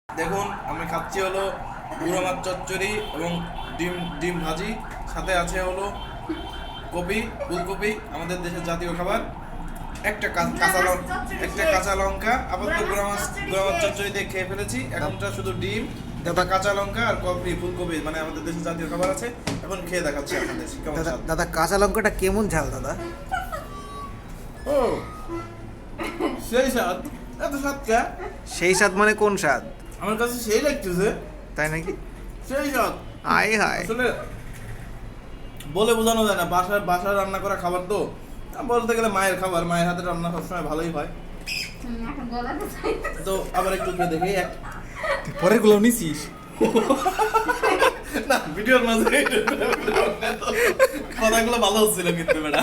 দেখুন আমি খাচ্ছি হলো গুঁড়ো মাছ চচ্চড়ি এবং ডিম ডিম ভাজি, সাথে আছে হলো কপি, ফুলকপি, আমাদের দেশের জাতীয় খাবার, একটা কাঁচা লঙ্কা। আপাতত গুঁড়ো মাছ চচ্চড়ি দিয়ে খেয়ে ফেলেছি, এখনটা শুধু ডিম, একটা কাঁচা লঙ্কা আর কপি ফুলকপি, মানে আমাদের দেশের জাতীয় খাবার আছে। এখন খেয়ে দেখাচ্ছি আপনাদের কেমন দাদা স্বাদ। দাদা কাঁচা লঙ্কাটা কেমন ঝাল দাদা? ও সেই স্বাদ, এত স্বাদ কে? সেই স্বাদ মানে কোন স্বাদ? আমার কাছে সেই লাগতেছে, তাই নাকি? সেই স্বাদ। আয় হায়, আসলে বলে বোঝানো যায় না, বাসায় রান্না করা খাবার তো, বলতে গেলে মায়ের খাবার, মায়ের হাতে রান্না সবসময় ভালোই হয়। তো আবার একটু খেয়ে দেখি পরের গুলো নিছিস? না, ভিডিওর মাঝে কথাগুলো ভালো হচ্ছিল কিন্তু বেটা,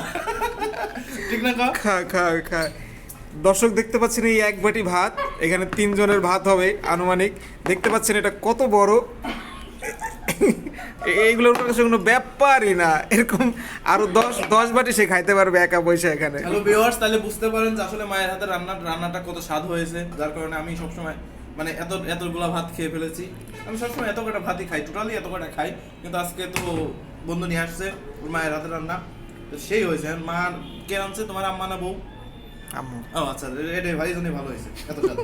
ঠিক না? খা খা খা। দর্শক দেখতে পাচ্ছেন এই এক বাটি ভাত, এখানে 3 জনের ভাত হবে আনুমানিক। দেখতে পাচ্ছেন এটা কত বড়, এইগুলোর কাছে কোনো ব্যাপারই না। এরকম আরো 10 বাটি সে খাইতে পারবে একা পয়সা এখানে। হ্যালো ভিউয়ার্স, তাহলে বুঝতে পারেন যে আসলে মায়ের হাতে রান্নাটা কত স্বাদ হয়েছে, যার কারণে আমি সবসময় মানে এতগুলা ভাত খেয়ে ফেলেছি। আমি সবসময় এত কটা ভাতই খাই, টোটালি এত কটা খাই, কিন্তু আজকে তো বন্ধু নিয়ে আসছে ওর মায়ের হাতে রান্না, তো সেই হয়েছে। মা কে রাঁধছে, তোমার আম্মা না বউ? আম্মু। ও আচ্ছা, এটাই ভাই জন্যই ভালো হয়েছে, এত স্বাদ।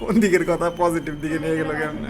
কোন দিকের কথা পজিটিভ দিকে নিয়ে গেল কেমনে?